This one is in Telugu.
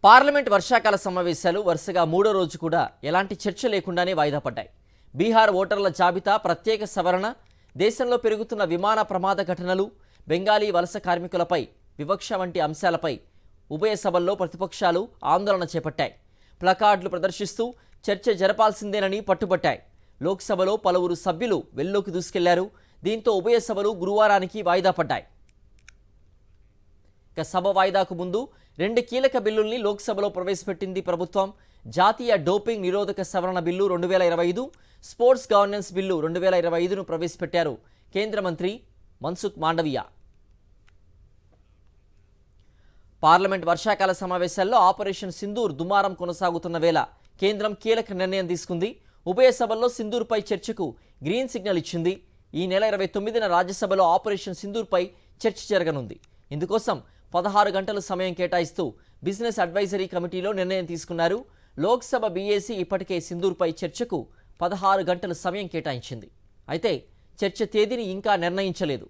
పార్లమెంట్ వర్షాకాల సమావేశాలు వరుసగా మూడో రోజు కూడా ఎలాంటి చర్చ లేకుండానే వాయిదా పడ్డాయి. బీహార్ ఓటర్ల జాబితా ప్రత్యేక సవరణ, దేశంలో పెరుగుతున్న విమాన ప్రమాద ఘటనలు, బెంగాలీ వలస కార్మికులపై వివక్ష వంటి అంశాలపై ఉభయ సభల్లో ప్రతిపక్షాలు ఆందోళన చేపట్టాయి. ప్లకార్డులు ప్రదర్శిస్తూ చర్చ జరపాల్సిందేనని పట్టుబట్టాయి. లోక్సభలో పలువురు సభ్యులు వెల్లోకి దూసుకెళ్లారు. దీంతో ఉభయ సభలు గురువారానికి వాయిదా పడ్డాయి. సభ వాయిదాకు ముందు 2 కీలక బిల్లుల్ని లోక్సభలో ప్రవేశపెట్టింది ప్రభుత్వం. జాతీయ డోపింగ్ నిరోధక సవరణ బిల్లు 2025, స్పోర్ట్స్ గవర్నెన్స్ బిల్లు 2025ను ప్రవేశపెట్టారు కేంద్ర మంత్రి మన్సుఖ్ మాండవీయ. పార్లమెంట్ వర్షాకాల సమావేశాల్లో ఆపరేషన్ సింధూర్ దుమారం కొనసాగుతున్న వేళ కేంద్రం కీలక నిర్ణయం తీసుకుంది. ఉభయ సభల్లో సింధూర్పై చర్చకు గ్రీన్ సిగ్నల్ ఇచ్చింది. ఈ నెల 29న రాజ్యసభలో ఆపరేషన్ సింధూర్పై చర్చ జరగనుంది. ఇందుకోసం 16 గంటలు సమయం కేటాయిస్తూ బిజినెస్ అడ్వైజరీ కమిటీలో నిర్ణయం తీసుకున్నారు. లోక్సభ బీఏసీ ఇప్పటికే సింధూర్పై చర్చకు 16 గంటలు సమయం కేటాయించింది. అయితే చర్చ తేదీని ఇంకా నిర్ణయించలేదు.